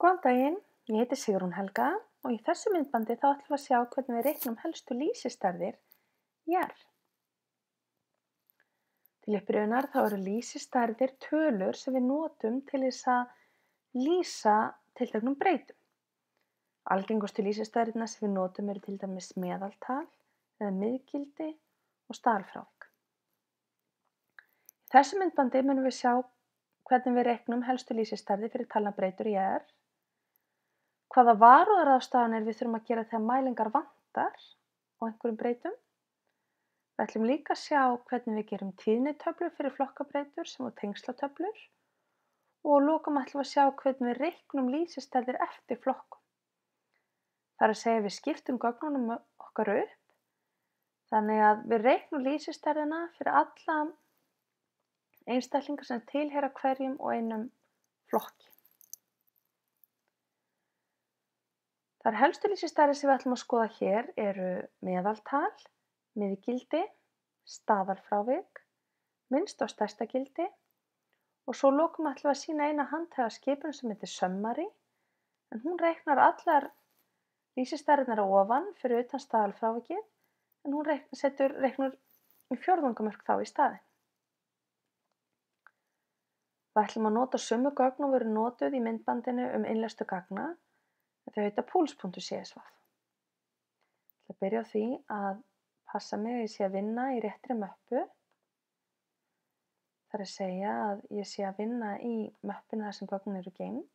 Góðan daginn, ég heiti Sigrún Helga og í þessu myndbandi þá ætlum við að sjá hvernig við reiknum helstu lýsistærðir jarðar. Til upprifjunar þá eru lýsistærðir tölur sem við notum til þess að lýsa tilteknum breytum. Algengustu lýsistærðirnar sem við notum eru til dæmis meðaltal eða miðgildi og staðalfrávik. Í þessu myndbandi munum við sjá hvernig við reiknum helstu lýsistærðir fyrir talnabreytur í jarðar. Hvaða varúðarráðstafanir við þurfum að gera þegar mælingar vantar á einhverjum breytum. Við ætlum líka að sjá hvernig við gerum tíðnitöflur fyrir flokkabreytur sem og tengslatöflur og að lokum ætlum við að sjá hvernig við reiknum lýsistærðir eftir flokkum. Það er að segja við skiptum gögnunum okkar upp þannig að við reiknum lýsistærðina fyrir alla einstaklinga sem tilheyra hverjum og einum flokki. Þær helstu lýsistærðir sem við ætlum að skoða hér eru meðaltal, miðgildi, staðalfrávik, minnsta og stærsta gildi og svo að lokum ætlum við að sýna eina handhæga skipun sem heitir summary en hún reiknar allar lýsistærðirnar að ofan fyrir utan staðalfrávikið en hún reiknar í fjórðungamörk þá í staðinn. Við ætlum að nota sömu gögn og voru notuð í myndbandinu innlestur gagna. Þau heita puls.csv. Ég ætla að byrja á því að passa mig að ég sé að vinna í réttri möppu. Það er að segja að ég sé að vinna í möppuna þar sem gögnin eru geymd,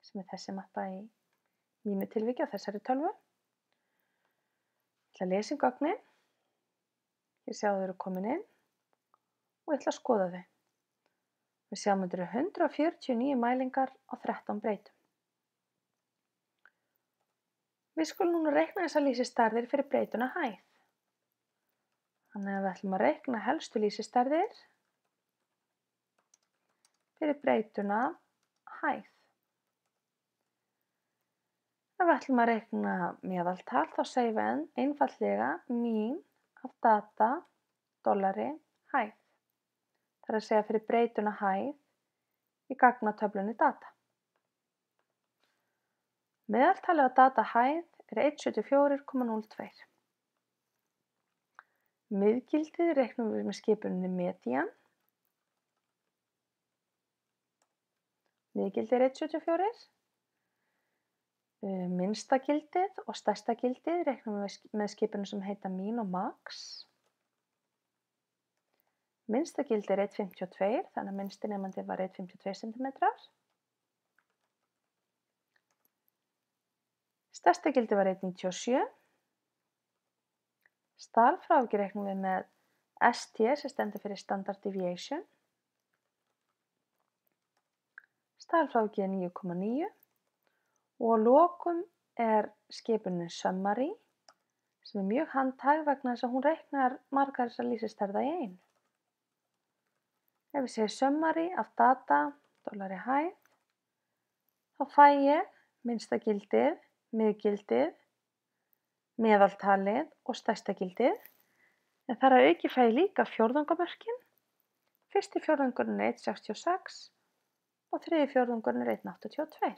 sem er þessi mappa í mínu tilviki á þessari tölvu. Ég ætla að lesa gögnin. Ég sé að þau eru komin inn og ég ætla að skoða þau. Við sjáum að þetta eru 149 mælingar á 13 breytum. Við skulum núna reikna þessar lýsistærðir fyrir breytuna hæð. Þannig að við ætlum að reikna helstu lýsistærðir fyrir breytuna hæð. Ef við ætlum að reikna meðaltal þá segjum við einfaldlega mean af data dollari hæð. Það er að segja fyrir breytuna hæð í gagnatöflunni data. Meðaltalið á data hæð er 174,02. Miðgildið reiknum við með skipuninni median. Miðgildið er 174. Minnsta gildið og stærsta gildið reiknum við með skipunum sem heita mean og max. Minnsta gildið er 1,52 þannig að minnsti nemandi var 1,52 cm. Stærsta gildi var 1,97. Staðalfrávikið reiknum við með ST sem stendur fyrir standard deviation. Staðalfrávikið er 9,9 og að lokum er skipunin summary sem er mjög handhæg vegna þess að hún reiknar margar þessar lýsistærða í einu. Ef við segjum summary af data dollari hæð þá fæ ég minnsta gildið, miðgildið, meðaltalið og stærsta gildið. En þar að auki fæ ég líka fjórðungamörkin. Fyrsti fjórðungurinn er 1,66 og þriðji fjórðungurinn er 1,82.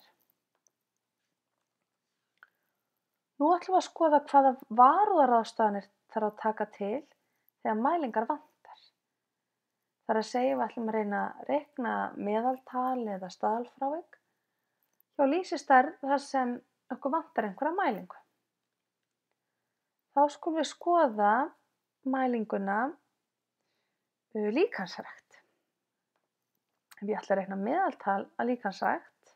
Nú ætlum við að skoða hvaða varúðarráðstafanir þarf að taka til þegar mælingar vantar. Það er að segja við ætlum að reyna að reikna meðaltal eða staðalfrávik hjá lýsistærð þar sem okkur vantar einhverja mælingu. Þá skulum við skoða mælinguna líkamsrækt. Ef ég ætla að reikna meðaltal að líkamsrækt,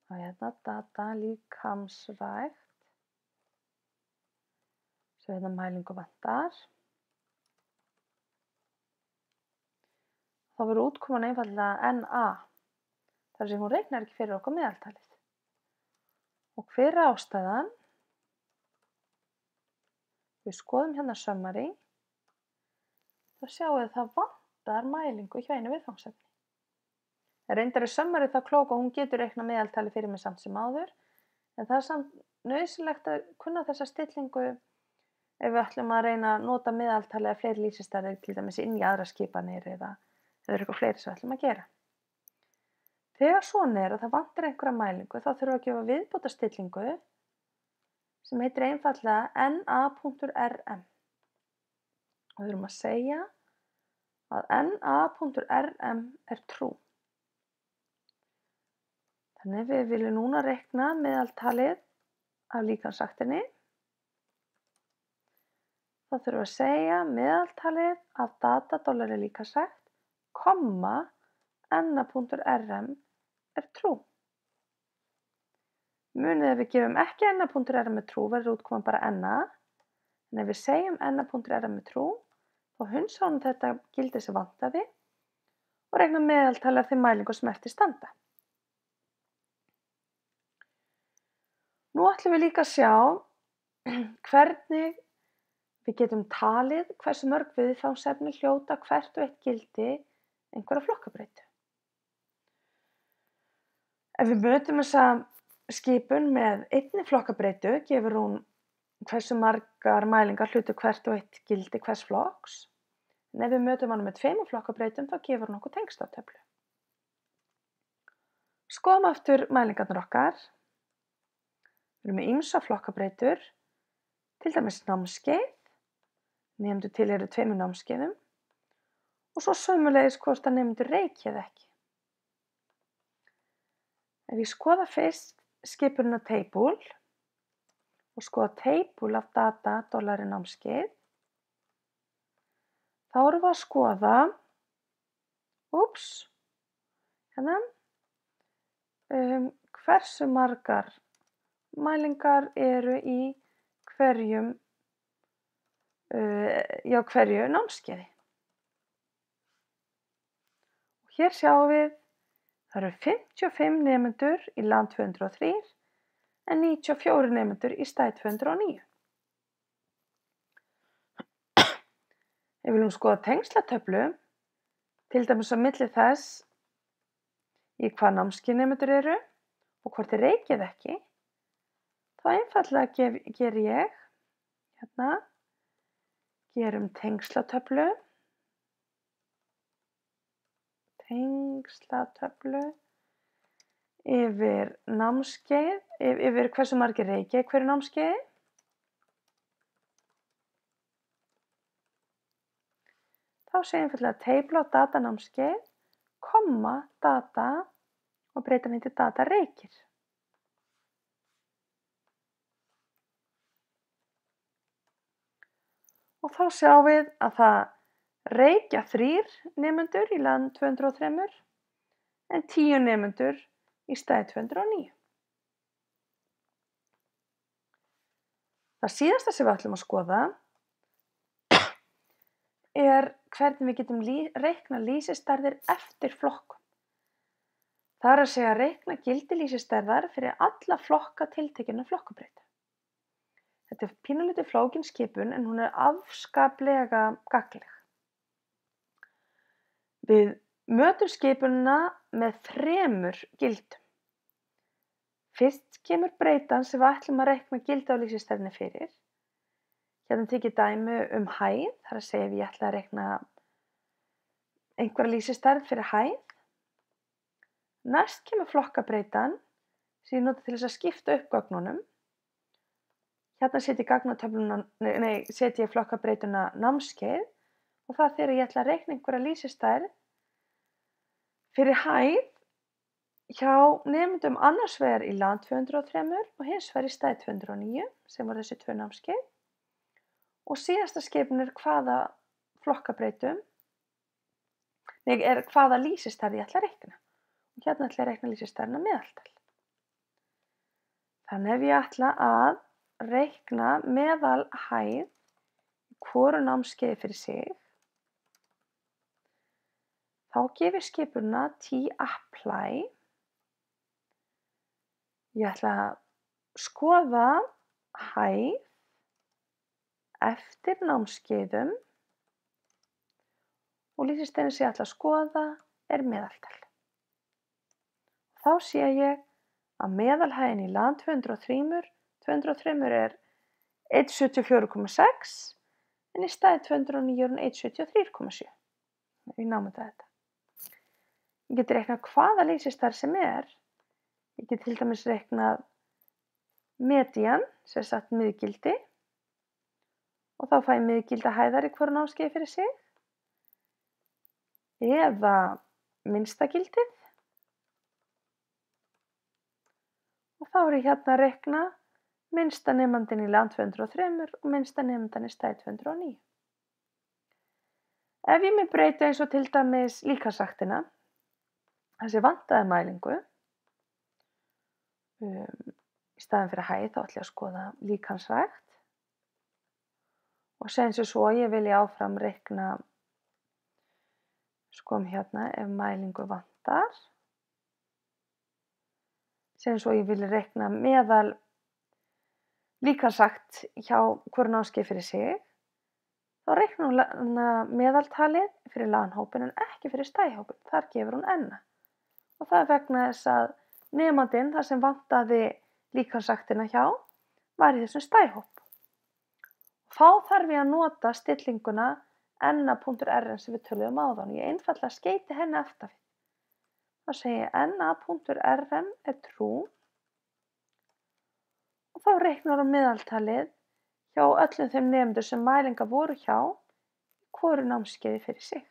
þá hérna data líkamsrækt, svo hérna mælingu vantar. Þá verður útkoman einfaldlega NA. Þar sem hún reiknar ekki fyrir okkur meðaltalið. Og hver er ástæðan? Við skoðum hérna summary. Þá sjáum við að það vantar mælingu hjá einu viðfangsefni. Reyndar er summary þá klók og hún getur reiknað meðaltalið fyrir mig samt sem áður. En það er samt nauðsynlegt að kunna þessa stillingu ef við ætlum að reyna að nota meðaltalið eða fleiri lýsistærðir til dæmis inn í aðrar skipanir eða eitthvað fleiri sem við ætlum að gera. Þegar svona að það vantar einhverja mælingu þá þurfum við að gefa viðbótarstillingu sem heitir einfaldlega NA.rm. Og við þurfum að segja að NA.rm er trú. Þannig við viljum núna reikna meðaltalið af líkamsræktinni. Þá þurfum við að segja meðaltalið af datadolari líkamsrækt, NA.rm er trú. Munið ef við gefum ekki NA.rm er trú verður útkoman bara NA. En ef við segjum NA.rm er trú, þá hundsáum þetta gildi sem vantaði og reikna meðaltalið af þeim mælingum sem eftir standa. Nú ætlum við líka að sjá hvernig við getum talið hversu mörg viðfangsefni hljóta hvert og eitt gildi einhverja flokkabreytu. Ef við mötum þessa skipun með einni flokkabreytu gefur hún hversu margar mælingar hlutu hvert og eitt gildi hvers flokks. En ef við mötum hana með 2 flokkabreytum þá gefur hún okkur tengslatöflu. Skoðum aftur mælingarnar okkar. Við erum með ýmsar flokkabreytur, til dæmis námskeið, nemendur tilheyra 2 námskeiðum og svo sömuleiðis hvort að nemendur reiki eða ekki. Ef ég skoða fyrst skipunina table og skoða table af data dollari námskeið, þá erum við að skoða, hversu margar mælingar eru í hverju námskeiði. Og hér sjáum við, það eru 55 nemendur í land 203 en 94 nemendur í stæð 209. Ef við viljum skoða tengslatöflu, til dæmis á milli þess í hvað námskeið nemendur eru og hvort þeir reiki eða ekki, þá einfaldlega geri ég, gerum tengslatöflu yfir námskeið, yfir hversu margir reiki í hverju námskeiði. Þá segjum einfaldlega table á data námskeið, data og breyta henni til data reikir. Og þá sjáum við að það reikja 3 nemendur í land 203 en 10 nemendur í stæð 209. Það síðasta sem við ætlum að skoða er hvernig við getum reikna lýsistærðir eftir flokkum. Það er að segja reikna gildi lýsistærðar fyrir alla flokka tiltekinna flokkabreyta. Þetta er pínulítið flókin skipun en hún er afskaplega gagnleg. Við mötum skipunina með 3 gildum. Fyrst kemur breytan sem við ætlum að reikna gildi á lýsistærðinni fyrir. Hérna tekið dæmi hæð, það er að segja ef ég ætla að reikna einhverja lýsistærð fyrir hæð. Næst kemur flokkabreytan sem ég nota til þess að skipta upp gögnunum. Hérna setja ég flokkabreytuna námskeið og það þegar ég ætla að reikna einhverja lýsistærð fyrir hæð hjá nemendum annars vegar í land 203 og hins vegar í stæð 209 sem var þessi 2 námskeið. Og síðasta skipun er hvaða hvaða lýsistærð ég ætla að reikna. Og hérna ætla ég að reikna lýsistærðina meðaltal. Þannig ef ég ætla að reikna meðalhæð í hvoru námskeiði fyrir sig, þá gef ég skipunina t-apply. Ég ætla að skoða hæð eftir námskeiðum og lýsistærðin sem ég ætla að skoða er meðaltal. Þá sé ég að meðalhæðin í land 203 er 174,6 en í stæð 209 er hún 173,7. Við náum þetta. Ég get reiknað hvaða lýsistærð sem er. Ég get til dæmis reiknað median, sem sagt miðgildi, og þá fæ ég miðgildi hæðar í hvoru námskeiði fyrir sig, eða minnsta gildið, og þá er ég hérna að reikna minnsta nemandinn í LAN 203 og minnsta nemandann í stæð 209. Ef ég með breyta eins og til dæmis líkamsræktina, þessi vantaði mælingu, í staðinn fyrir hæð þá ætla ég að skoða líkamsrækt og segjum sem svo ég vilji áfram reikna, skoðum hérna ef mælingu vantar, segjum svo ég vilji reikna meðal líkamsrækt hjá hvoru námskeið fyrir sig, þá reiknar hún meðaltalið fyrir LAN-hópinn en ekki fyrir stæðhópinn, þar gefur hún N. Og það er vegna þess að nemandinn, þar sem vantaði líkamsræktina hjá, var í þessum stæðhóp. Þá þarf ég að nota stillinguna NA.RN sem við töluðum áðan. Ég einfaldlega skeyti henni aftan við. Þá segi ég NA.RN er true og þá reiknar hún meðaltalið hjá öllum þeim nemendum sem mælingar voru hjá hvoru námskeiði fyrir sig.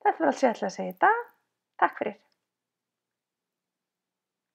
Þetta var allt sem ég ætlaði að segja í dag. Takk fyrir.